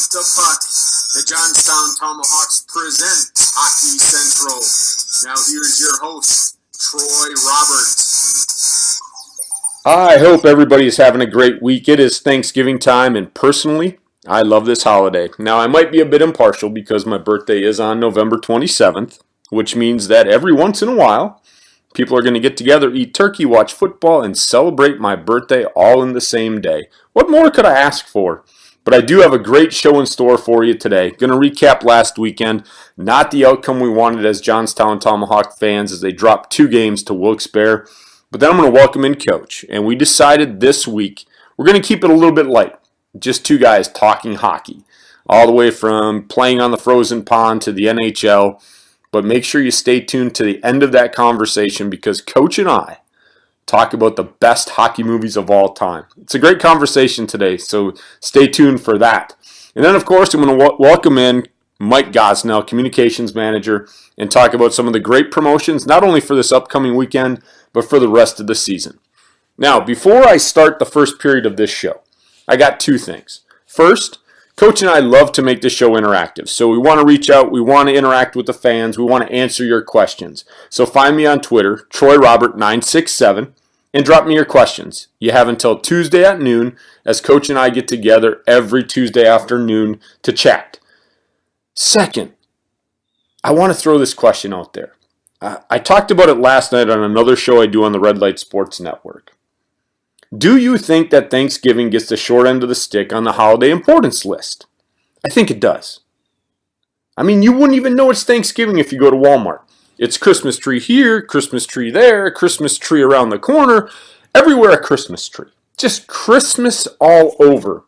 the puck. The Johnstown Tomahawks present Hockey Central. Now here's your host, Troy Roberts. I hope everybody is having a great week. It is Thanksgiving time, and personally, I love this holiday. Now, I might be a bit impartial because my birthday is on November 27th, which means that every once in a while, people are going to get together, eat turkey, watch football, and celebrate my birthday all in the same day. What more could I ask for? But I do have a great show in store for you today. Going to recap last weekend, not the outcome we wanted as Johnstown Tomahawk fans as they dropped 2 games to Wilkes-Barre. But then I'm going to welcome in Coach. And we decided this week we're going to keep it a little bit light. Just 2 guys talking hockey, all the way from playing on the frozen pond to the NHL. But make sure you stay tuned to the end of that conversation because Coach and I talk about the best hockey movies of all time. It's a great conversation today, so stay tuned for that. And then, of course, I'm going to welcome in Mike Gosnell, Communications Manager, and talk about some of the great promotions, not only for this upcoming weekend, but for the rest of the season. Now, before I start the first period of this show, I got 2 things. First, Coach and I love to make the show interactive. So we want to reach out, we want to interact with the fans, we want to answer your questions. So find me on Twitter, TroyRobert967, and drop me your questions. You have until Tuesday at noon as Coach and I get together every Tuesday afternoon to chat. Second, I want to throw this question out there. I talked about it last night on another show I do on the Red Light Sports Network. Do you think that Thanksgiving gets the short end of the stick on the holiday importance list? I think it does. I mean, you wouldn't even know it's Thanksgiving if you go to Walmart. It's Christmas tree here, Christmas tree there, Christmas tree around the corner, everywhere a Christmas tree. Just Christmas all over.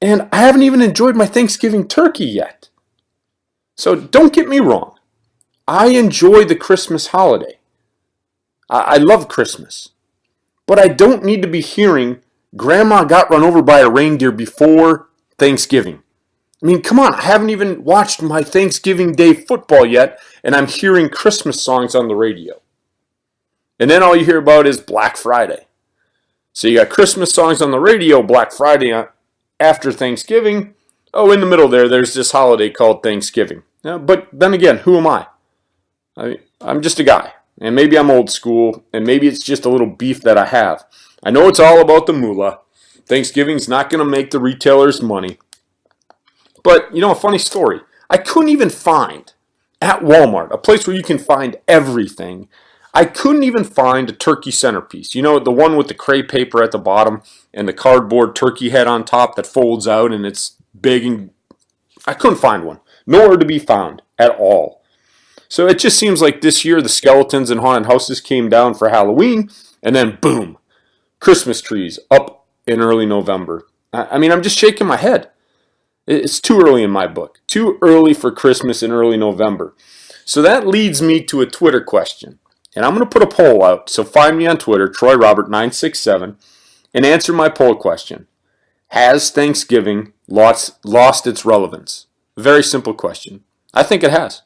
And I haven't even enjoyed my Thanksgiving turkey yet. So don't get me wrong. I enjoy the Christmas holiday. I love Christmas. But I don't need to be hearing Grandma got run over by a reindeer before Thanksgiving. I mean, come on, I haven't even watched my Thanksgiving Day football yet, and I'm hearing Christmas songs on the radio. And then all you hear about is Black Friday. So you got Christmas songs on the radio, Black Friday after Thanksgiving. Oh, in the middle there's this holiday called Thanksgiving. But then again, who am I? I'm just a guy. And maybe I'm old school, and maybe it's just a little beef that I have. I know it's all about the moolah. Thanksgiving's not going to make the retailers money. But, a funny story. I couldn't even find, at Walmart, a place where you can find everything, I couldn't even find a turkey centerpiece. The one with the crepe paper at the bottom and the cardboard turkey head on top that folds out and it's big. And I couldn't find one. Nowhere to be found at all. So it just seems like this year the skeletons in haunted houses came down for Halloween, and then boom, Christmas trees up in early November. I mean, I'm just shaking my head. It's too early in my book. Too early for Christmas in early November. So that leads me to a Twitter question. And I'm going to put a poll out. So find me on Twitter, TroyRobert967, and answer my poll question. Has Thanksgiving lost its relevance? Very simple question. I think it has.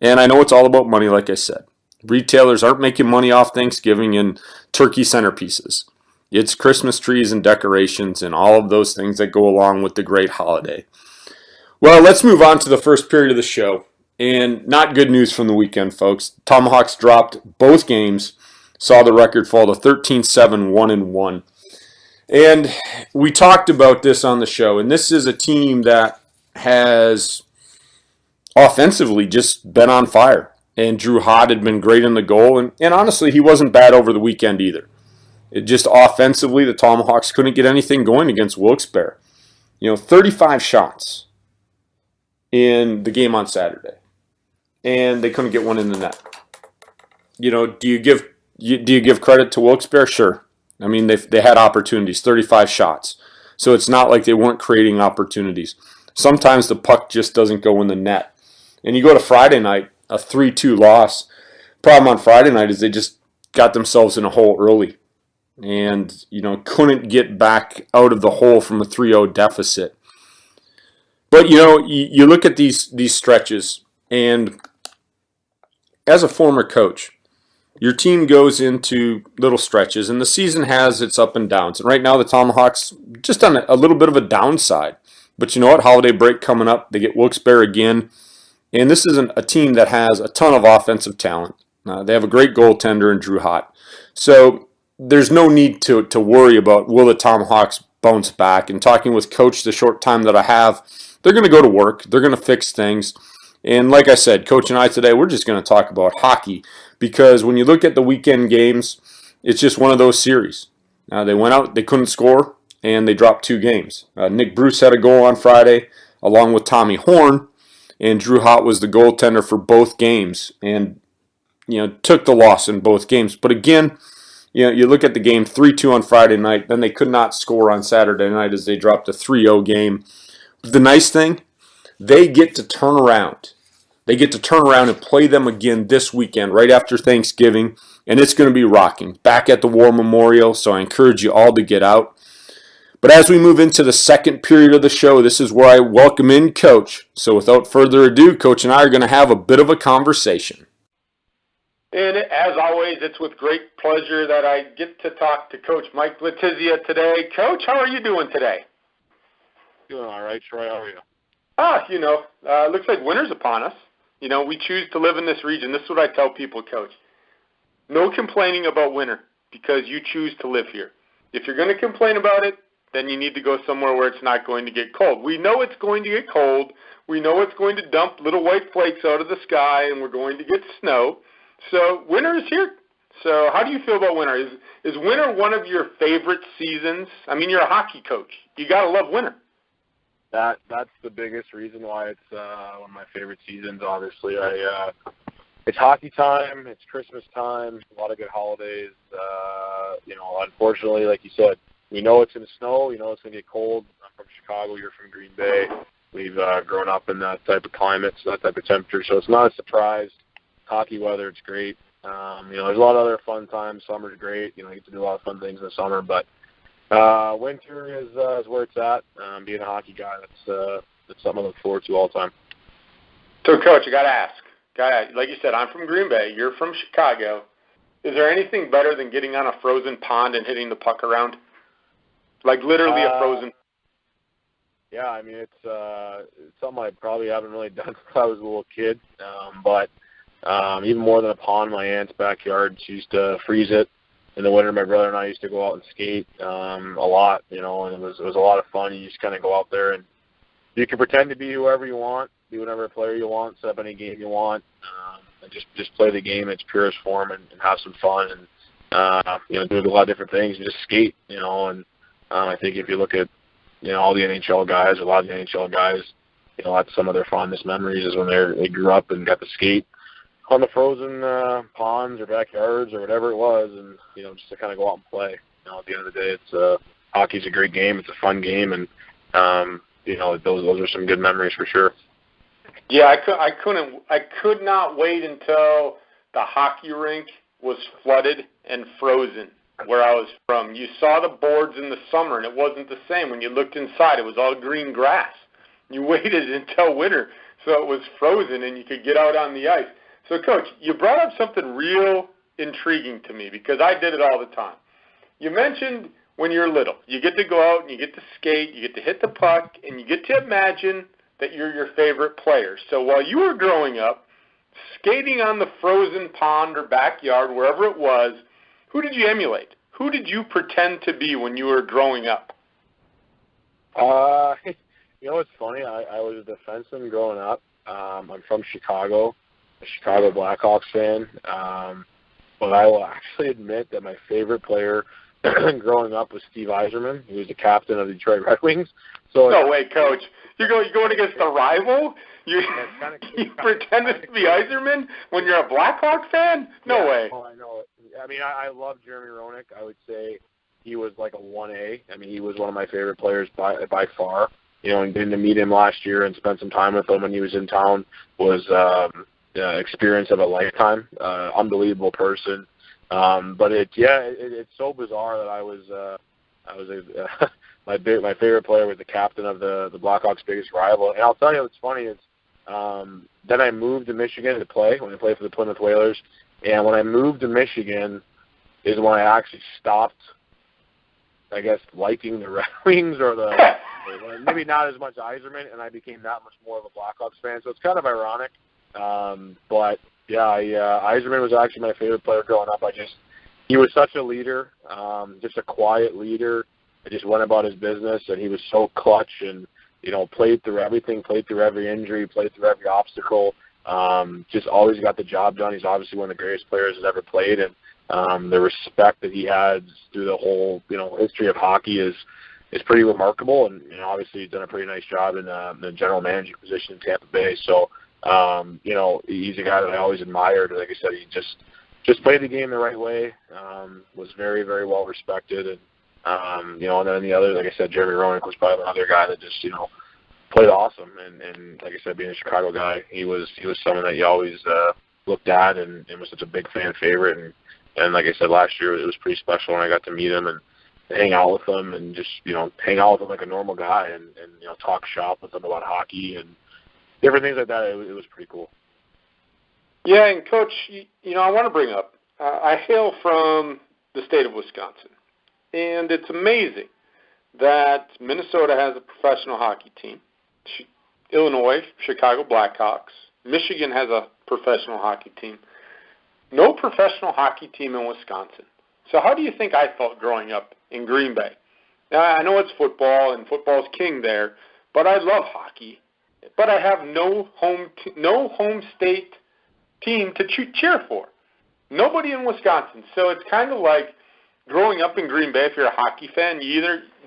And I know it's all about money, like I said. Retailers aren't making money off Thanksgiving and turkey centerpieces. It's Christmas trees and decorations and all of those things that go along with the great holiday. Well, let's move on to the first period of the show. And not good news from the weekend, folks. Tomahawks dropped both games, saw the record fall to 13-7, 1-1. And we talked about this on the show. And this is a team that has offensively just been on fire. And Drew Hott had been great in the goal. And honestly, he wasn't bad over the weekend either. It just offensively, the Tomahawks couldn't get anything going against Wilkes-Barre. 35 shots in the game on Saturday. And they couldn't get one in the net. Do you give credit to Wilkes-Barre? Sure. I mean, they had opportunities, 35 shots. So it's not like they weren't creating opportunities. Sometimes the puck just doesn't go in the net. And you go to Friday night, a 3-2 loss. Problem on Friday night is they just got themselves in a hole early. And, couldn't get back out of the hole from a 3-0 deficit. But, you look at these stretches, and as a former coach, your team goes into little stretches, and the season has its up and downs. And right now the Tomahawks just on a little bit of a downside. But you know what? Holiday break coming up. They get Wilkes-Barre again. And this isn't a team that has a ton of offensive talent. They have a great goaltender in Drew Hott. So there's no need to worry about will the Tomahawks bounce back. And talking with Coach the short time that I have, they're going to go to work. They're going to fix things. And like I said, Coach and I today, we're just going to talk about hockey because when you look at the weekend games, it's just one of those series. They went out, they couldn't score, and they dropped 2 games. Nick Bruce had a goal on Friday, along with Tommy Horn, and Drew Hott was the goaltender for both games, and took the loss in both games. But again, you look at the game 3-2 on Friday night, then they could not score on Saturday night as they dropped a 3-0 game. But the nice thing, they get to turn around. They get to turn around and play them again this weekend, right after Thanksgiving, and it's going to be rocking. Back at the War Memorial, so I encourage you all to get out. But as we move into the second period of the show, this is where I welcome in Coach. So without further ado, Coach and I are going to have a bit of a conversation. And as always, it's with great pleasure that I get to talk to Coach Mike Letizia today. Coach, how are you doing today? Doing all right, Troy. How are you? Looks like winter's upon us. We choose to live in this region. This is what I tell people, Coach. No complaining about winter because you choose to live here. If you're going to complain about it, then you need to go somewhere where it's not going to get cold. We know it's going to get cold. We know it's going to dump little white flakes out of the sky, and we're going to get snow. So winter is here. So how do you feel about winter? Is winter one of your favorite seasons? I mean, you're a hockey coach. You got to love winter. That's the biggest reason why it's one of my favorite seasons, obviously. It's hockey time. It's Christmas time. A lot of good holidays. Unfortunately, like you said, we know it's going to snow. We know it's going to get cold. I'm from Chicago. You're from Green Bay. We've grown up in that type of climate, so that type of temperature. So it's not a surprise. Hockey weather, it's great. There's a lot of other fun times. Summer's great. You get to do a lot of fun things in the summer, but winter is where it's at. Being a hockey guy, that's something I look forward to all the time. So, Coach, I got to ask. Like you said, I'm from Green Bay. You're from Chicago. Is there anything better than getting on a frozen pond and hitting the puck around? Like literally a frozen. Yeah, I mean it's something I probably haven't really done since I was a little kid. But even more than a pond, my aunt's backyard. She used to freeze it. In the winter, my brother and I used to go out and skate a lot, and it was a lot of fun. You just kind of go out there and you can pretend to be whoever you want, be whatever player you want, set up any game you want, and just play the game in its purest form and have some fun and do a lot of different things and just skate, and I think if you look at all the NHL guys, a lot of the NHL guys, that's some of their fondest memories is when they grew up and got to skate on the frozen ponds or backyards or whatever it was, and just to kind of go out and play. At the end of the day, it's hockey's a great game. It's a fun game, and those are some good memories for sure. Yeah, I could not wait until the hockey rink was flooded and frozen where I was from. You saw the boards in the summer, and it wasn't the same. When you looked inside, it was all green grass. You waited until winter, so it was frozen, and you could get out on the ice. So, Coach, you brought up something real intriguing to me because I did it all the time. You mentioned when you're little, you get to go out and you get to skate, you get to hit the puck, and you get to imagine that you're your favorite player. So while you were growing up, skating on the frozen pond or backyard, wherever it was, who did you emulate? Who did you pretend to be when you were growing up? It's funny. I was a defenseman growing up. I'm from Chicago. A Chicago Blackhawks fan, but I will actually admit that my favorite player growing up was Steve Yzerman. He was the captain of the Detroit Red Wings. So no way, Coach. You're going against a rival? You pretended to be Yzerman when you're a Blackhawks fan? No way. Oh, I know. I mean, I love Jeremy Roenick. I would say he was like a 1A. I mean, he was one of my favorite players by far. And getting to meet him last year and spend some time with him when he was in town was experience of a lifetime. Unbelievable person. But it's so bizarre that I was my favorite player was the captain of the Blackhawks' biggest rival. And I'll tell you what's funny is then I moved to Michigan to play when I played for the Plymouth Whalers. And when I moved to Michigan is when I actually stopped, I guess, liking the Red Wings or the Maybe not as much Yzerman, and I became that much more of a Blackhawks fan. So it's kind of ironic. But yeah, Yzerman was actually my favorite player growing up. He was such a leader, just a quiet leader. He just went about his business, and he was so clutch and, played through everything, played through every injury, played through every obstacle. Just always got the job done. He's obviously one of the greatest players that's ever played, and the respect that he had through the whole, history of hockey is pretty remarkable. And obviously he's done a pretty nice job in the general managing position in Tampa Bay. So, he's a guy that I always admired. Like I said, he just played the game the right way. Was very, very well respected, and and then the other, like I said, Jeremy Roenick was probably another guy that just played awesome. And like I said, being a Chicago guy, he was someone that you always looked at and was such a big fan favorite. And like I said, last year it was pretty special when I got to meet him and hang out with him and just hang out with him like a normal guy and talk shop with him about hockey and different things like that. It was pretty cool. Yeah, and Coach, I want to bring up, I hail from the state of Wisconsin, and it's amazing that Minnesota has a professional hockey team. Illinois, Chicago Blackhawks. Michigan has a professional hockey team. No professional hockey team in Wisconsin. So how do you think I felt growing up in Green Bay? Now, I know it's football, and football's king there, but I love hockey. But I have no home state team to cheer for. Nobody in Wisconsin. So it's kind of like growing up in Green Bay, if you're a hockey fan,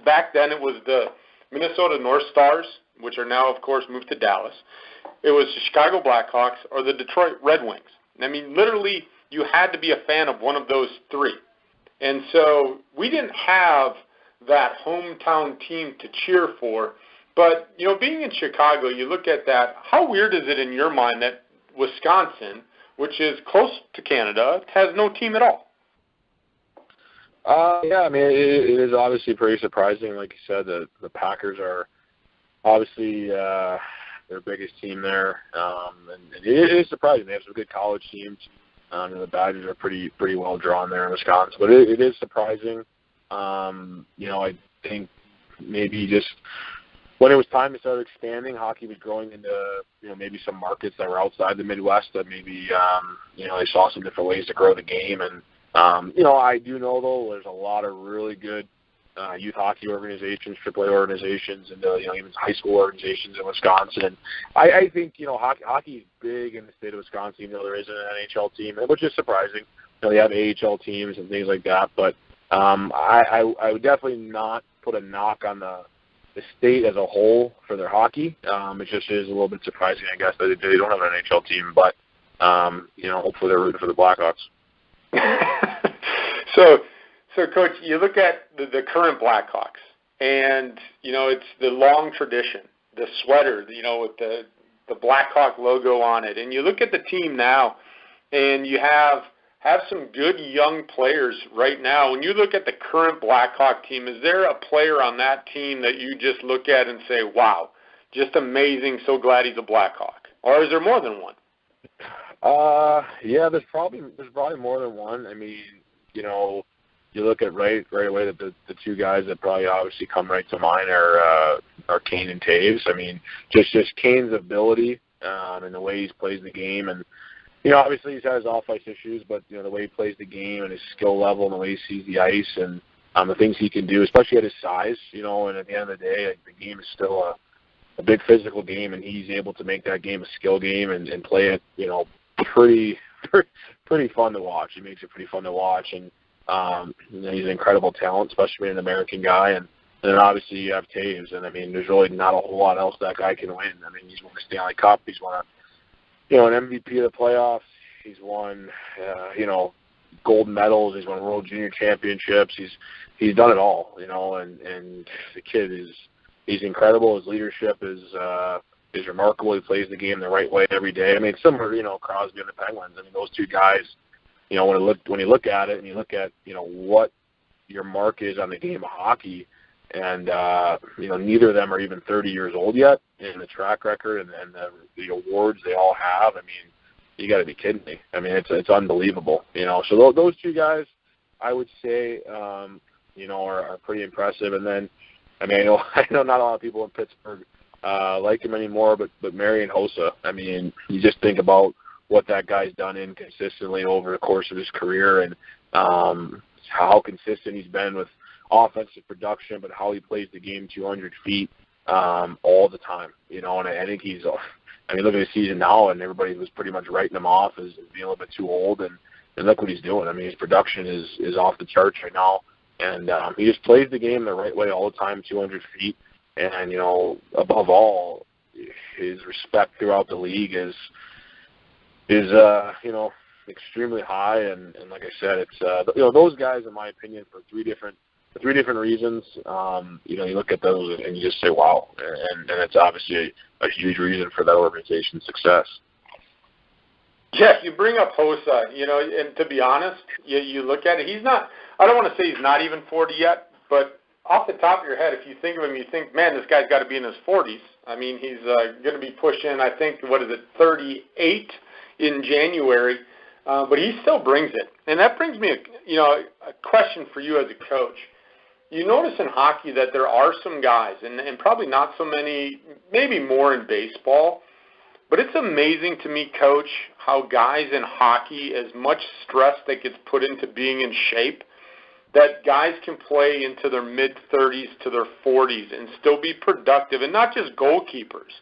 back then it was the Minnesota North Stars, which are now, of course, moved to Dallas. It was the Chicago Blackhawks or the Detroit Red Wings. I mean, literally, you had to be a fan of one of those three. And so we didn't have that hometown team to cheer for. But, being in Chicago, you look at that, how weird is it in your mind that Wisconsin, which is close to Canada, has no team at all? Yeah, I mean, it is obviously pretty surprising. Like you said, the Packers are obviously their biggest team there. And it is surprising. They have some good college teams. And the Badgers are pretty well drawn there in Wisconsin. But it is surprising. I think maybe just when it was time to start expanding, hockey was growing into, maybe some markets that were outside the Midwest that maybe, they saw some different ways to grow the game. And, I do know, though, there's a lot of really good youth hockey organizations, AAA organizations, and, even high school organizations in Wisconsin. And I think, hockey is big in the state of Wisconsin, even though there isn't an NHL team, which is surprising. They have AHL teams and things like that. But I would definitely not put a knock on the state as a whole for their hockey. It just is a little bit surprising, I guess, that they don't have an NHL team. But, hopefully they're rooting for the Blackhawks. So, Coach, you look at the current Blackhawks, and, it's the long tradition, the sweater, with the Blackhawk logo on it. And you look at the team now, and you have some good young players right now. When you look at the current Blackhawk team, is there a player on that team that you just look at and say, wow, just amazing, so glad he's a Blackhawk? Or is there more than one? Yeah, there's probably more than one. I mean, you look at right away that the two guys that probably obviously come right to mind are Kane and Taves. I mean, just Kane's ability and the way he plays the game, and obviously he's had his off-ice issues, but the way he plays the game and his skill level and the way he sees the ice and the things he can do, especially at his size, and at the end of the day, the game is still a big physical game, and he's able to make that game a skill game and play it, pretty fun to watch. He makes it pretty fun to watch, and he's an incredible talent, especially being an American guy. And then obviously you have Taves, and I mean, there's really not a whole lot else that guy can win. I mean, he's won a Stanley Cup, he's won an MVP of the playoffs, he's won gold medals, he's won World Junior Championships, he's done it all, and the kid he's incredible. His leadership is remarkable. He plays the game the right way every day. I mean, similar, Crosby and the Penguins. I mean, those two guys, when you look at it and you look at, what your mark is on the game of hockey, and, neither of them are even 30 years old yet, and the track record and the awards they all have, I mean, you got to be kidding me. I mean, it's unbelievable, So those two guys, I would say, are pretty impressive. And then, I mean, I know not a lot of people in Pittsburgh like him anymore, but Marian Hossa, I mean, you just think about what that guy's done inconsistently over the course of his career, and how consistent he's been with offensive production, but how he plays the game 200 feet all the time, you know. And I think he's, I mean, look at his season now, and everybody was pretty much writing him off as being a little bit too old, and look what he's doing. I mean, his production is off the charts right now, and he just plays the game the right way all the time, 200 feet. And, you know, above all, his respect throughout the league is you know, extremely high. And like I said, it's you know, those guys, in my opinion, for three different reasons. You know, you look at those and you just say, wow, and it's obviously a huge reason for that organization's success. Jeff, you bring up Hossa, you know, and to be honest, you look at it, he's not, I don't want to say he's not even 40 yet, but off the top of your head, if you think of him, you think, man, this guy's got to be in his 40s. I mean, he's going to be pushing, I think, 38 in January, but he still brings it. And that brings me, a question for you as a coach. You notice in hockey that there are some guys, and probably not so many, maybe more in baseball, but it's amazing to me, Coach, how guys in hockey, as much stress that gets put into being in shape, that guys can play into their mid-30s to their 40s and still be productive, and not just goalkeepers.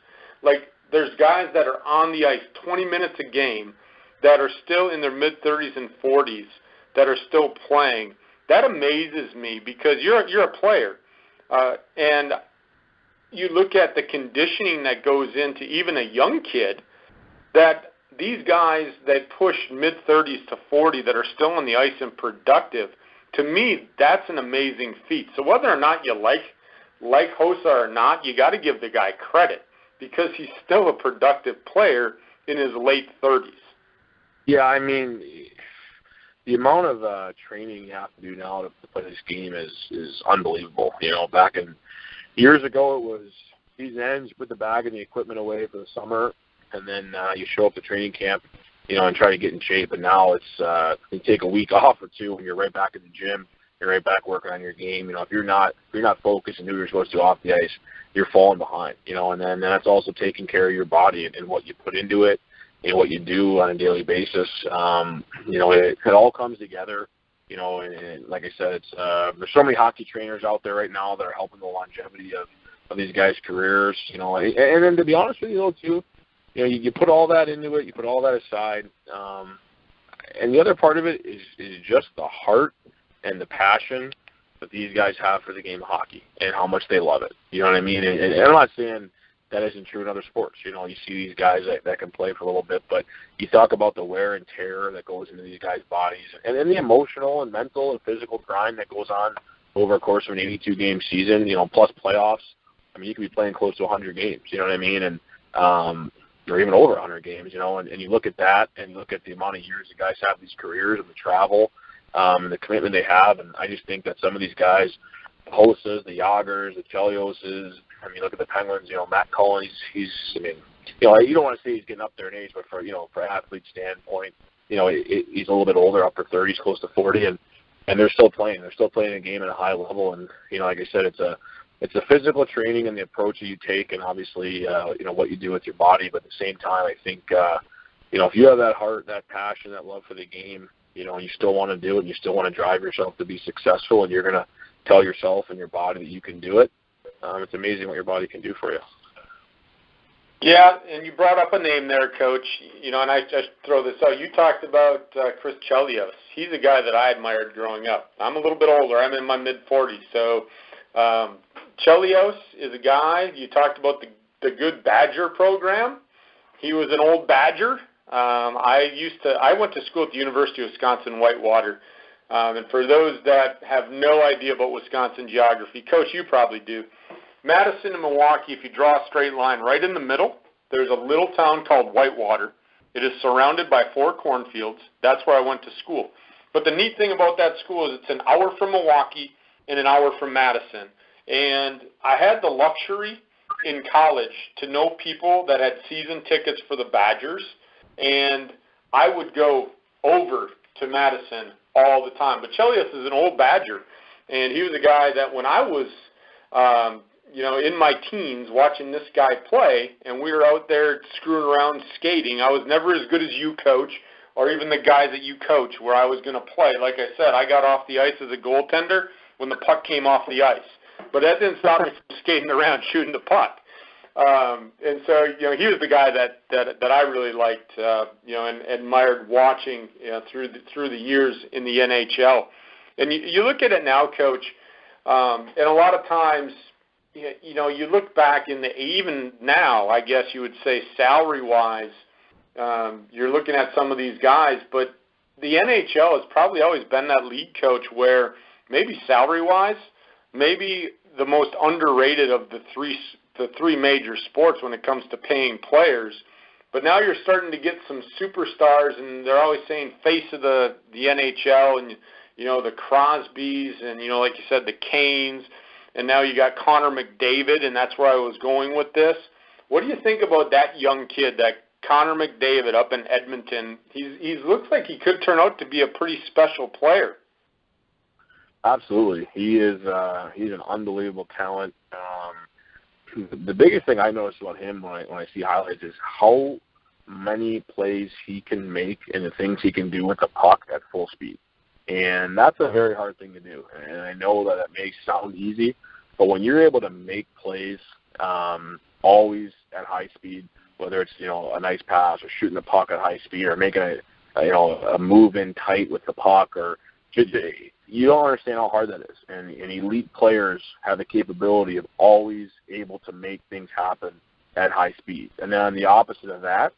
Like, there's guys that are on the ice 20 minutes a game that are still in their mid-30s and 40s that are still playing. That amazes me because you're a player, and you look at the conditioning that goes into even a young kid, that these guys that push mid-30s to 40 that are still on the ice and productive, to me, that's an amazing feat. So whether or not you like Hossa or not, you got to give the guy credit because he's still a productive player in his late 30s. Yeah, I mean, the amount of training you have to do now to play this game is unbelievable. You know, back in years ago, it was season ends, you put the bag and the equipment away for the summer, and then you show up to training camp, you know, and try to get in shape. And now it's you take a week off or two, and you're right back in the gym. You're right back working on your game. You know, if you're not focused and who you're supposed to off the ice, you're falling behind. You know, and then that's also taking care of your body and what you put into it and what you do on a daily basis. You know, it all comes together. You know, and like I said, it's there's so many hockey trainers out there right now that are helping the longevity of these guys' careers. You know, and then to be honest with you, though, too. You know, you put all that into it, you put all that aside, and the other part of it is just the heart and the passion that these guys have for the game of hockey and how much they love it. You know what I mean? And I'm not saying that isn't true in other sports. You know, you see these guys that can play for a little bit, but you talk about the wear and tear that goes into these guys' bodies and then the emotional and mental and physical grind that goes on over a course of an 82-game season, you know, plus playoffs. I mean, you could be playing close to 100 games, you know what I mean? And or even over 100 games, you know, and you look at that and you look at the amount of years the guys have these careers and the travel and the commitment they have, and I just think that some of these guys, the Hossas, the Jagers, the Chelioses, I mean, look at the Penguins, you know, Matt Cullen, he's I mean, you know, you don't want to say he's getting up there in age, but for, you know, for athlete standpoint, you know, he's a little bit older, upper 30s, close to 40, and they're still playing. They're still playing a game at a high level, and, you know, like I said, it's a physical training and the approach that you take and obviously, you know, what you do with your body. But at the same time, I think, you know, if you have that heart, that passion, that love for the game, you know, and you still want to do it and you still want to drive yourself to be successful and you're going to tell yourself and your body that you can do it, it's amazing what your body can do for you. Yeah, and you brought up a name there, Coach, you know, and I just throw this out. You talked about Chris Chelios. He's a guy that I admired growing up. I'm a little bit older. I'm in my mid-40s, so Chelios is a guy, you talked about the Good Badger program. He was an old Badger. I went to school at the University of Wisconsin-Whitewater. And for those that have no idea about Wisconsin geography, Coach, you probably do. Madison and Milwaukee, if you draw a straight line right in the middle, there's a little town called Whitewater. It is surrounded by 4 cornfields. That's where I went to school. But the neat thing about that school is it's an hour from Milwaukee and an hour from Madison. And I had the luxury in college to know people that had season tickets for the Badgers, and I would go over to Madison all the time. But Chelios is an old Badger, and he was a guy that when I was in my teens watching this guy play, and we were out there screwing around skating. I was never as good as you, Coach, or even the guys that you coach where I was going to play. Like I said, I got off the ice as a goaltender when the puck came off the ice. But that didn't stop me from skating around shooting the puck. And so, he was the guy that I really liked, and admired watching through the years in the NHL. And you look at it now, Coach, and a lot of times, you look back even now, I guess you would say salary-wise, you're looking at some of these guys, but the NHL has probably always been that league, Coach, where maybe salary-wise, maybe the most underrated of the three major sports when it comes to paying players. But now you're starting to get some superstars, and they're always saying face of the NHL, and the Crosbys, and like you said, the Canes, and now you got Connor McDavid, and that's where I was going with this. What do you think about that young kid, that Connor McDavid up in Edmonton? He looks like he could turn out to be a pretty special player. Absolutely, he is. He's an unbelievable talent. The biggest thing I notice about him when I see highlights is how many plays he can make and the things he can do with the puck at full speed. And that's a very hard thing to do. And I know that it may sound easy, but when you're able to make plays always at high speed, whether it's a nice pass or shooting the puck at high speed or making a move in tight with the puck, or you don't understand how hard that is. And elite players have the capability of always able to make things happen at high speed. And then on the opposite of that,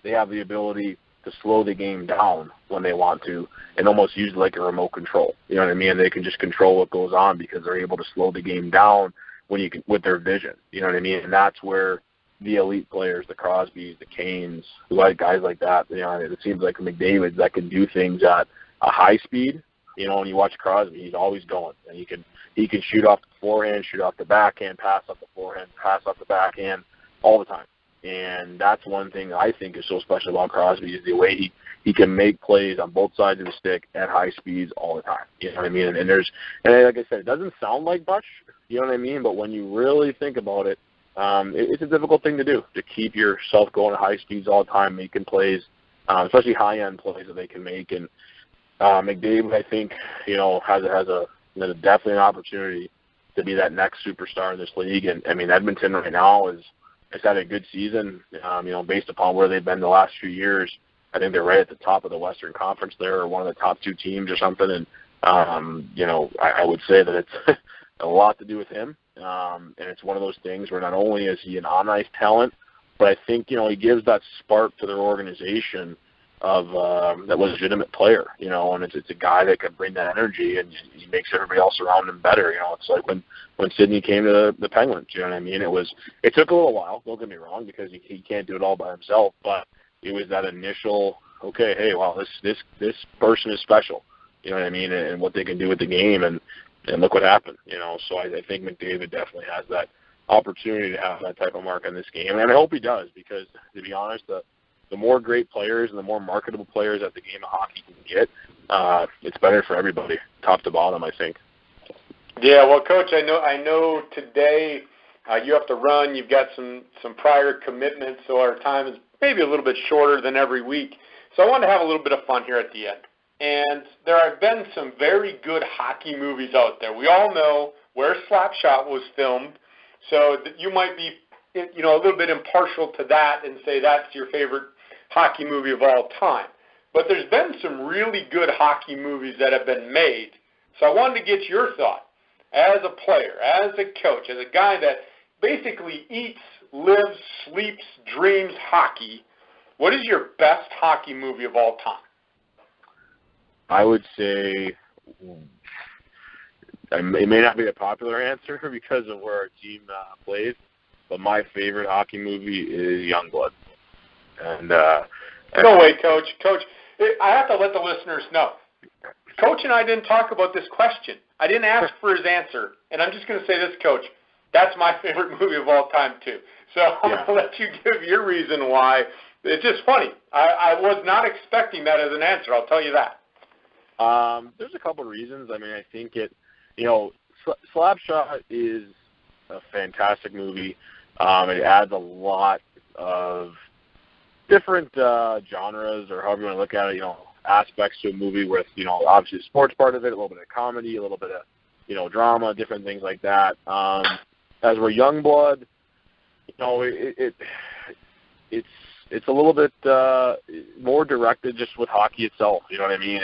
they have the ability to slow the game down when they want to and almost use it like a remote control. You know what I mean? They can just control what goes on because they're able to slow the game down with their vision. You know what I mean? And that's where the elite players, the Crosbys, the Canes, guys like that, it seems like McDavid that can do things at a high speed. When you watch Crosby, he's always going. And he can shoot off the forehand, shoot off the backhand, pass off the forehand, pass off the backhand all the time. And that's one thing I think is so special about Crosby is the way he can make plays on both sides of the stick at high speeds all the time. You know what I mean? And like I said, it doesn't sound like much, you know what I mean? But when you really think about it, it's a difficult thing to do, to keep yourself going at high speeds all the time, making plays, especially high-end plays that they can make. And McDavid, I think, has definitely an opportunity to be that next superstar in this league. And I mean, Edmonton right now has had a good season, based upon where they've been the last few years. I think they're right at the top of the Western Conference there, or one of the top two teams or something. And, I would say that it's a lot to do with him. And it's one of those things where not only is he an on-ice talent, but I think, he gives that spark to their organization of that legitimate player, and it's a guy that can bring that energy, and he makes everybody else around him better. It's like when Sidney came to the Penguins, you know what I mean? It took a little while, don't get me wrong, because he can't do it all by himself, but it was that initial, okay, hey, wow, this person is special, you know what I mean, and what they can do with the game, and look what happened, So I think McDavid definitely has that opportunity to have that type of mark on this game, and I hope he does, because to be honest, the more great players and the more marketable players that the game of hockey can get, it's better for everybody, top to bottom, I think. Yeah, well, Coach, I know today you have to run. You've got some prior commitments, so our time is maybe a little bit shorter than every week. So I want to have a little bit of fun here at the end. And there have been some very good hockey movies out there. We all know where Slapshot was filmed, so you might be a little bit impartial to that and say that's your favorite hockey movie of all time. But there's been some really good hockey movies that have been made. So I wanted to get your thought as a player, as a coach, as a guy that basically eats, lives, sleeps, dreams hockey. What is your best hockey movie of all time? I would say it may not be a popular answer because of where our team plays, but my favorite hockey movie is Youngblood. And no way, Coach. Coach, I have to let the listeners know. Coach and I didn't talk about this question. I didn't ask for his answer, and I'm just going to say this, Coach. That's my favorite movie of all time, too. So I'm going to let you give your reason why. It's just funny. I was not expecting that as an answer, I'll tell you that. There's a couple reasons. I mean, I think Slapshot is a fantastic movie. It adds a lot of different genres, or however you want to look at it, aspects to a movie with, obviously the sports part of it, a little bit of comedy, a little bit of, drama, different things like that. As we're Youngblood, it's a little bit more directed just with hockey itself, you know what I mean?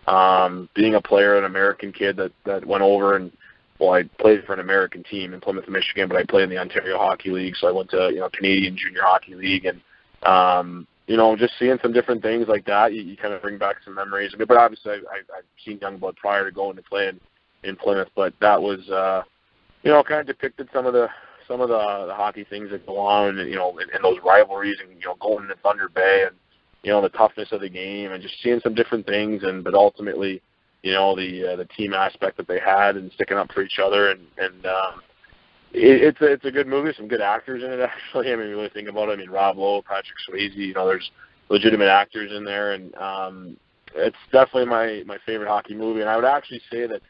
And being a player, an American kid that went over and, I played for an American team in Plymouth, Michigan, but I played in the Ontario Hockey League, so I went to, Canadian Junior Hockey League, and, just seeing some different things like that, you kind of bring back some memories. But obviously, I've seen Youngblood prior to going to play in Plymouth, but that was, kind of depicted some of the hockey things that go on, and those rivalries, and going to Thunder Bay, and the toughness of the game, and just seeing some different things, but ultimately, the team aspect that they had and sticking up for each other, and it's a good movie. Some good actors in it, actually. I mean, you really think about it. I mean, Rob Lowe, Patrick Swayze. There's legitimate actors in there, and it's definitely my favorite hockey movie. And I would actually say that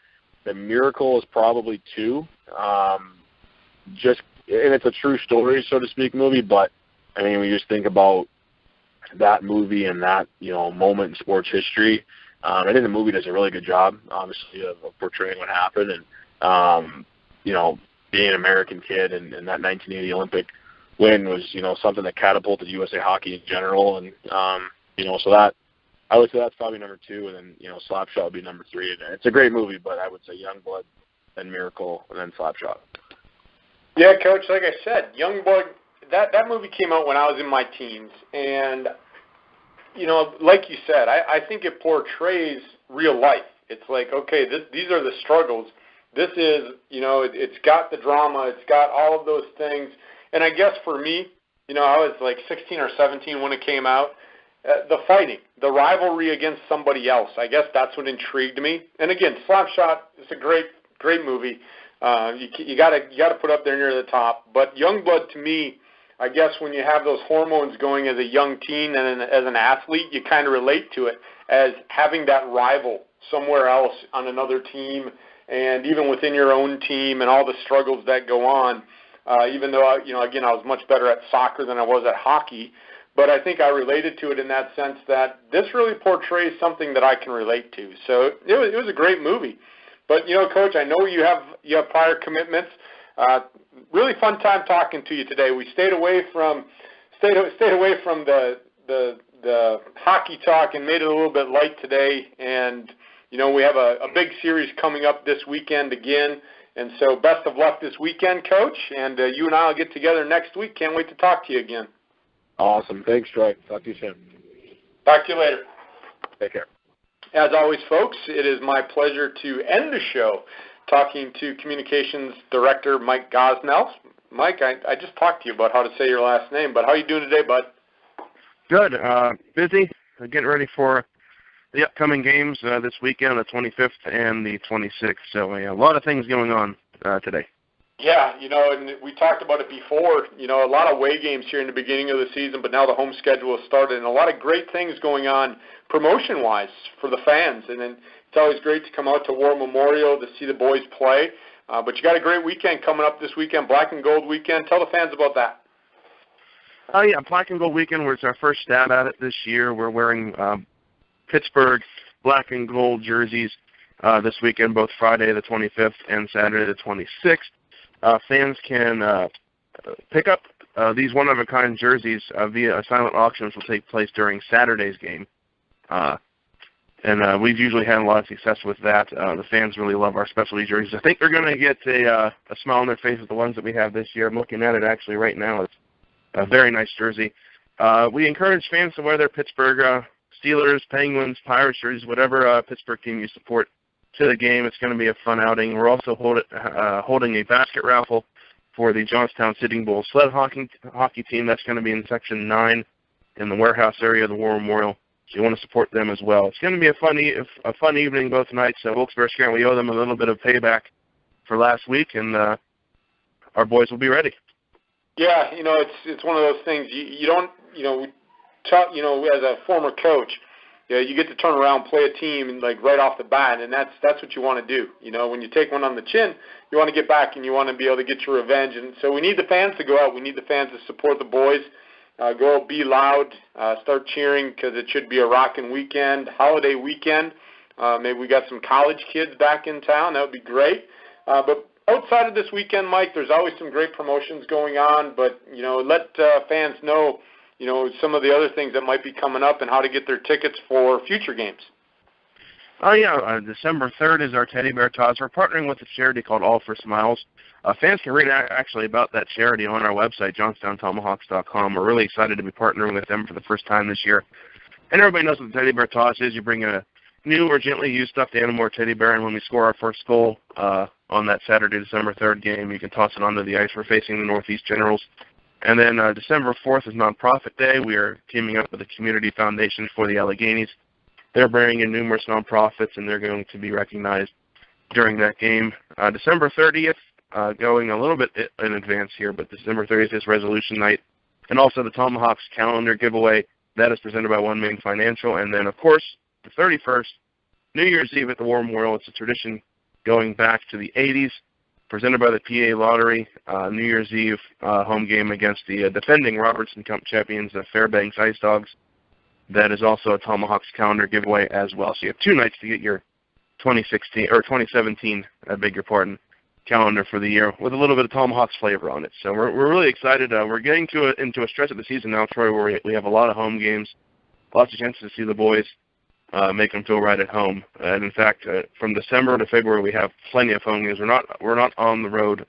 The Miracle is probably 2. And it's a true story, so to speak, movie. But I mean, when you just think about that movie and that moment in sports history, I think the movie does a really good job, obviously, of portraying what happened, and being an American kid, and that 1980 Olympic win was something that catapulted USA Hockey in general, and so that I would say that's probably number 2, and then Slapshot would be number 3. And it's a great movie, but I would say Youngblood, then Miracle, and then Slapshot. Yeah, Coach, like I said, Youngblood, that movie came out when I was in my teens, and like you said, I think it portrays real life. It's like, okay, these are the struggles. This is, it's got the drama, it's got all of those things. And I guess for me, I was like 16 or 17 when it came out. The fighting, the rivalry against somebody else, I guess that's what intrigued me. And again, Slapshot is a great movie. You gotta put up there near the top. But Youngblood, to me, I guess when you have those hormones going as a young teen and as an athlete, you kind of relate to it as having that rival somewhere else on another team, and even within your own team, and all the struggles that go on. Even though again, I was much better at soccer than I was at hockey, but I think I related to it in that sense that this really portrays something that I can relate to. So it was a great movie. But Coach, I know you have prior commitments. Really fun time talking to you today. We stayed away from the hockey talk and made it a little bit light today. And we have a big series coming up this weekend again. And so best of luck this weekend, Coach. And you and I will get together next week. Can't wait to talk to you again. Awesome. Thanks, Troy. Talk to you soon. Talk to you later. Take care. As always, folks, it is my pleasure to end the show talking to Communications Director Mike Gosnell. Mike, I just talked to you about how to say your last name, but how are you doing today, bud? Good. Busy. Getting ready for the upcoming games this weekend, the 25th and the 26th. So a lot of things going on today. Yeah, and we talked about it before, a lot of away games here in the beginning of the season, but now the home schedule has started, and a lot of great things going on promotion-wise for the fans. And then it's always great to come out to War Memorial to see the boys play. But you got a great weekend coming up this weekend, Black and Gold weekend. Tell the fans about that. Yeah, Black and Gold weekend was our first stab at it this year. We're wearing Pittsburgh Black and Gold jerseys this weekend, both Friday the 25th and Saturday the 26th. Fans can pick up these one-of-a-kind jerseys via a silent auction, which will take place during Saturday's game. And we've usually had a lot of success with that. The fans really love our specialty jerseys. I think they're going to get a smile on their face with the ones that we have this year. I'm looking at it actually right now. It's a very nice jersey. We encourage fans to wear their Pittsburgh Steelers, Penguins, Pirates jerseys, whatever Pittsburgh team you support, to the game. It's going to be a fun outing. We're also holding a basket raffle for the Johnstown Sitting Bull sled hockey team. That's going to be in Section 9 in the warehouse area of the War Memorial. So you want to support them as well. It's going to be a fun evening both nights. Wilkes-Barre, Scranton, we owe them a little bit of payback for last week, and our boys will be ready. Yeah, it's one of those things. You don't, as a former coach, you get to turn around, play a team, and like right off the bat, and that's what you want to do. When you take one on the chin, you want to get back and you want to be able to get your revenge. And so we need the fans to go out. We need the fans to support the boys. Go out, be loud, start cheering because it should be a rocking weekend, holiday weekend. Maybe we got some college kids back in town. That would be great. But outside of this weekend, Mike, there's always some great promotions going on. But, let fans know, some of the other things that might be coming up and how to get their tickets for future games. Oh, yeah. December 3rd is our Teddy Bear Toss. We're partnering with a charity called All for Smiles. Fans can read actually about that charity on our website, johnstowntomahawks.com. We're really excited to be partnering with them for the first time this year. And everybody knows what the Teddy Bear Toss is. You bring a new or gently used stuffed animal or teddy bear, and when we score our first goal on that Saturday, December 3rd game, you can toss it onto the ice. We're facing the Northeast Generals. And then December 4th is Nonprofit Day. We are teaming up with the Community Foundation for the Alleghenies. They're bringing in numerous nonprofits, and they're going to be recognized during that game. December 30th, going a little bit in advance here, but December 30th is Resolution Night. And also the Tomahawks calendar giveaway. That is presented by One Main Financial. And then, of course, the 31st, New Year's Eve at the War Memorial. It's a tradition going back to the 80s, presented by the PA Lottery. New Year's Eve home game against the defending Robertson Cup champions, the Fairbanks Ice Dogs. That is also a Tomahawks calendar giveaway as well. So you have 2 nights to get your 2017, I beg your pardon, calendar for the year with a little bit of Tomahawks flavor on it. So we're really excited. We're getting into a stretch of the season now, Troy, where we have a lot of home games, lots of chances to see the boys, make them feel right at home. And in fact, from December to February, we have plenty of home games. We're not on the road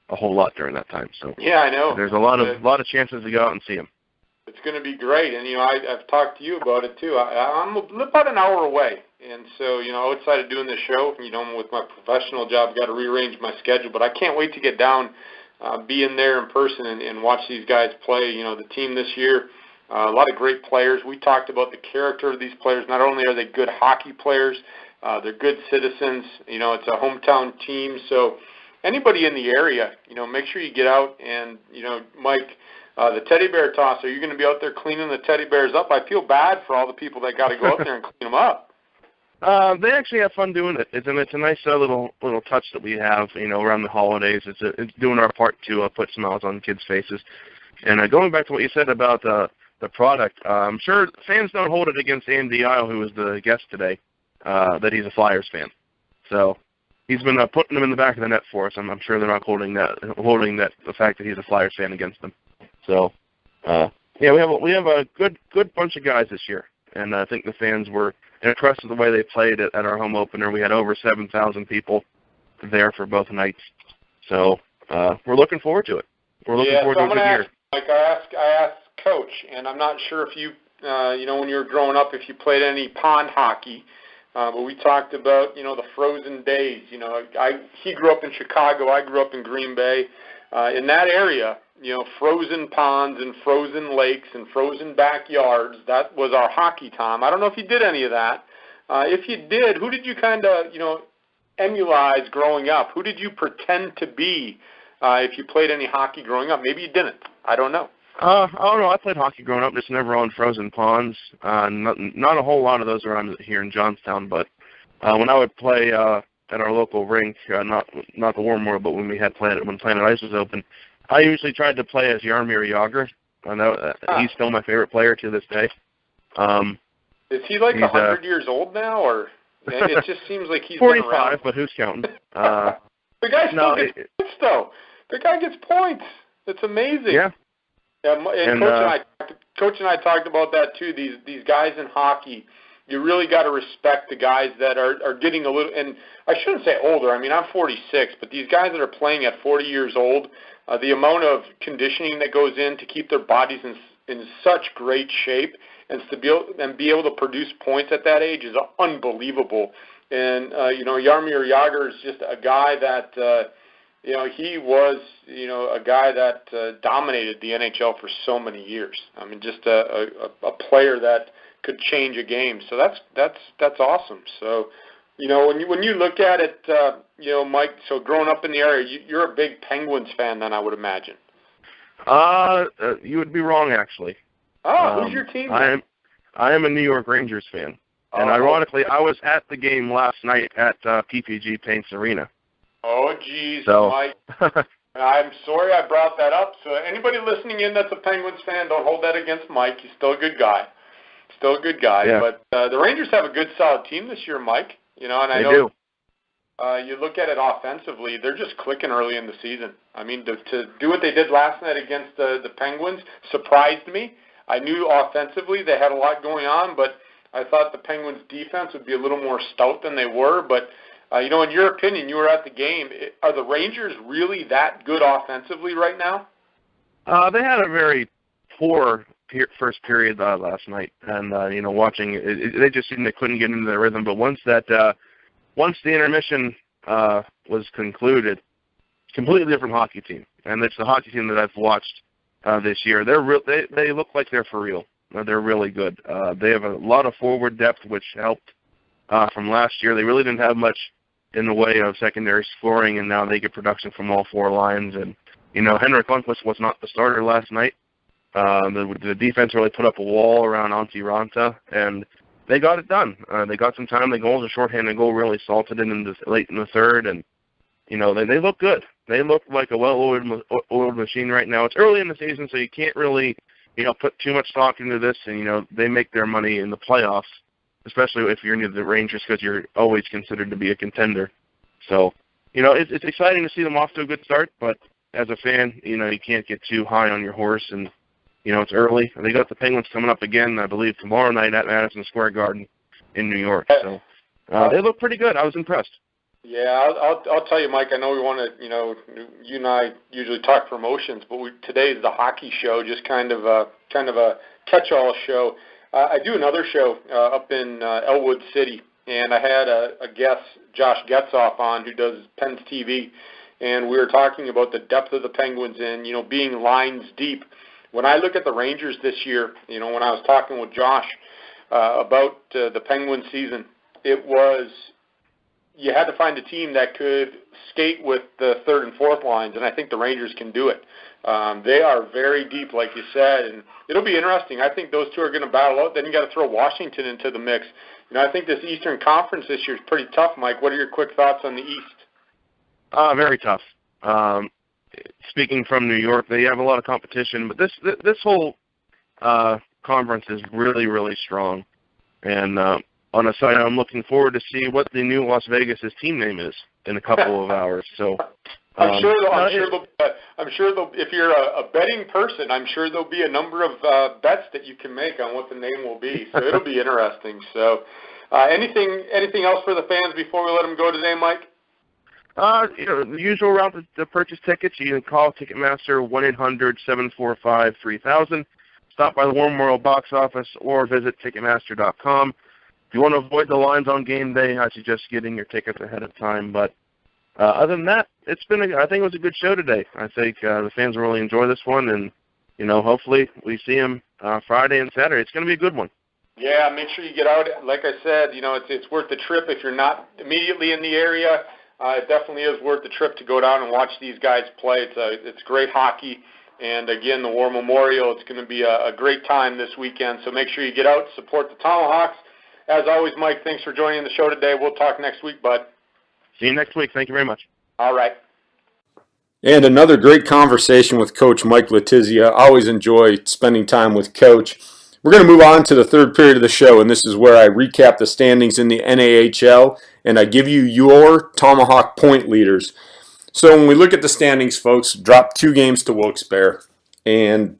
a whole lot during that time. So yeah, I know. There's a lot of chances to go out and see them. It's going to be great, and I've talked to you about it too. I'm about an hour away, and so outside of doing this show, with my professional job, I've got to rearrange my schedule. But I can't wait to get down, be in there in person, and watch these guys play. The team this year, a lot of great players. We talked about the character of these players. Not only are they good hockey players, they're good citizens. It's a hometown team, so anybody in the area, make sure you get out and Mike. The teddy bear toss, are you going to be out there cleaning the teddy bears up? I feel bad for all the people that got to go out there and clean them up. They actually have fun doing it. It's a nice little touch that we have, around the holidays. It's doing our part to put smiles on kids' faces. And going back to what you said about the product, I'm sure fans don't hold it against Andy Isle, who was the guest today, that he's a Flyers fan. So he's been putting them in the back of the net for us. I'm sure they're not holding the fact that he's a Flyers fan against them. So, we have a good bunch of guys this year, and I think the fans were impressed with the way they played at our home opener. We had over 7,000 people there for both nights, so we're looking forward to it. We're looking forward to a good year. Like I asked Coach, and I'm not sure if you, when you were growing up, if you played any pond hockey. But we talked about, the frozen days. He grew up in Chicago. I grew up in Green Bay. In that area, frozen ponds and frozen lakes and frozen backyards, that was our hockey time. I don't know if you did any of that. If you did, who did you kind of, emulate growing up? Who did you pretend to be if you played any hockey growing up? Maybe you didn't. I don't know. I don't know. I played hockey growing up, just never on frozen ponds. Not a whole lot of those around here in Johnstown, but when I would play at our local rink, not the War Memorial, but when Planet Ice was open, I usually tried to play as Jaromir Jagr. I know he's still my favorite player to this day. Is he like 100 years old now, or it just seems like he's 45, been around. But who's counting? The guy still gets points, though. The guy gets points. It's amazing. Yeah. And Coach and I talked about that too. These guys in hockey, you really got to respect the guys that are getting a little. And I shouldn't say older. I mean, I'm 46, but these guys that are playing at 40 years old, the amount of conditioning that goes in to keep their bodies in such great shape and be able to produce points at that age is unbelievable. And Jaromir Jagr is just a guy that he was a guy that dominated the NHL for so many years. I mean, just a player that could change a game. So that's awesome. So when you look at it, Mike, so growing up in the area, you're a big Penguins fan then, I would imagine. You would be wrong, actually. Oh, who's your team then? I am a New York Rangers fan. And ironically, I was at the game last night at PPG Paints Arena. Oh, geez, So. Mike. I'm sorry I brought that up. So anybody listening in that's a Penguins fan, don't hold that against Mike. He's still a good guy. Yeah. But the Rangers have a good, solid team this year, Mike. And I They know do. you look at it offensively, they're just clicking early in the season. I mean, to do what they did last night against the Penguins surprised me. I knew offensively they had a lot going on, but I thought the Penguins' defense would be a little more stout than they were. But, in your opinion, you were at the game. Are the Rangers really that good offensively right now? They had a very poor first period last night. And, watching it, they just seemed they couldn't get into their rhythm. But once the intermission was concluded, completely different hockey team. And it's the hockey team that I've watched this year. They look like they're for real. They're really good. They have a lot of forward depth, which helped from last year. They really didn't have much in the way of secondary scoring, and now they get production from all four lines. And, Henrik Lundqvist was not the starter last night. The defense really put up a wall around Antti Ranta, and they got it done. They got some time. The goal was a shorthanded goal, really salted it late in the third, and, they look good. They look like a well-oiled machine right now. It's early in the season, so you can't really, put too much stock into this, and, they make their money in the playoffs, especially if you're near the Rangers, because you're always considered to be a contender. So, it's exciting to see them off to a good start, but as a fan, you can't get too high on your horse, and, it's early. They got the Penguins coming up again, I believe, tomorrow night at Madison Square Garden in New York. So they look pretty good. I was impressed. Yeah, I'll tell you, Mike. I know we want to, you and I usually talk promotions, but today is the hockey show, just kind of a catch-all show. I do another show up in Elwood City, and I had a guest, Josh Getzoff, on, who does Pens TV, and we were talking about the depth of the Penguins and being lines deep. When I look at the Rangers this year, when I was talking with Josh about the Penguins season, it was. You had to find a team that could skate with the third and fourth lines, and I think the Rangers can do it. They are very deep, like you said, and it'll be interesting. I think those two are going to battle out. Then you got to throw Washington into the mix. I think this Eastern Conference this year is pretty tough, Mike. What are your quick thoughts on the East? Very tough. Speaking from New York, they have a lot of competition, but this whole conference is really, really strong. And on a side, I'm looking forward to see what the new Las Vegas' team name is in a couple of hours. So I'm sure if you're a betting person, I'm sure there'll be a number of bets that you can make on what the name will be. So it'll be interesting. So anything else for the fans before we let them go today, Mike? The usual route to purchase tickets. You can call Ticketmaster 1-800-745-3000. Stop by the War Memorial box office or visit Ticketmaster.com. If you want to avoid the lines on game day, I suggest getting your tickets ahead of time. But other than that, I think it was a good show today. I think the fans will really enjoy this one, and hopefully we see them Friday and Saturday. It's going to be a good one. Yeah, make sure you get out. Like I said, it's worth the trip if you're not immediately in the area. It definitely is worth the trip to go down and watch these guys play. It's great hockey. And, again, the War Memorial, it's going to be a great time this weekend. So make sure you get out, support the Tomahawks. As always, Mike, thanks for joining the show today. We'll talk next week, bud. See you next week. Thank you very much. All right. And another great conversation with Coach Mike Letizia. I always enjoy spending time with Coach. We're going to move on to the third period of the show, and this is where I recap the standings in the NAHL, and I give you your Tomahawk point leaders. So when we look at the standings, folks, dropped 2 games to Wilkes-Barre, and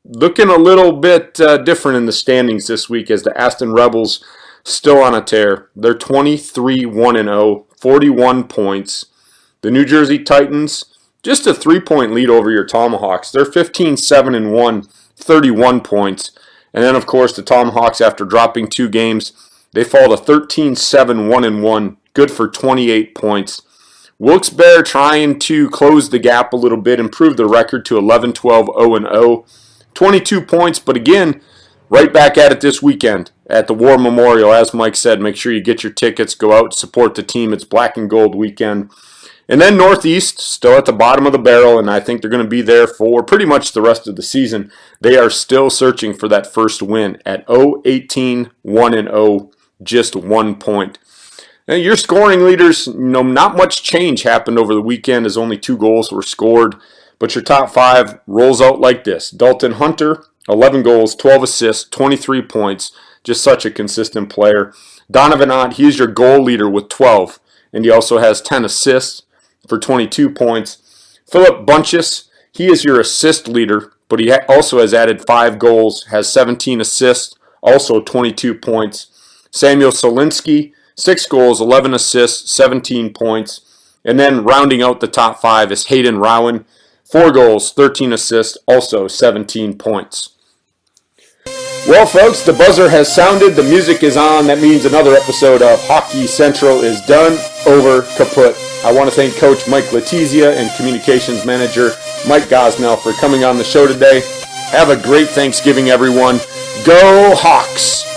looking a little bit different in the standings this week as the Aston Rebels still on a tear. They're 23-1-0, 41 points. The New Jersey Titans, just a 3-point lead over your Tomahawks. They're 15-7-1, 31 points. And then, of course, the Tomahawks, after dropping 2 games, they fall to 13-7-1-1, good for 28 points. Wilkes-Barre trying to close the gap a little bit, improve the record to 11-12-0-0, 22 points, but again, right back at it this weekend at the War Memorial. As Mike said, make sure you get your tickets, go out, support the team. It's black and gold weekend. And then Northeast, still at the bottom of the barrel, and I think they're going to be there for pretty much the rest of the season. They are still searching for that first win at 0-18-1-0. just 1 point. Now, your scoring leaders, not much change happened over the weekend as only 2 goals were scored. But your top 5 rolls out like this. Dalton Hunter, 11 goals, 12 assists, 23 points. Just such a consistent player. Donovan Ott, he's your goal leader with 12. And he also has 10 assists for 22 points. Philip Bunches, he is your assist leader, but he also has added 5 goals, has 17 assists, also 22 points. Samuel Solinsky, 6 goals, 11 assists, 17 points. And then rounding out the top 5 is Hayden Rowan, 4 goals, 13 assists, also 17 points. Well, folks, the buzzer has sounded. The music is on. That means another episode of Hawkey Central is done, over, kaput. I want to thank Coach Mike Letizia and Communications Manager Mike Gosnell for coming on the show today. Have a great Thanksgiving, everyone. Go Hawks!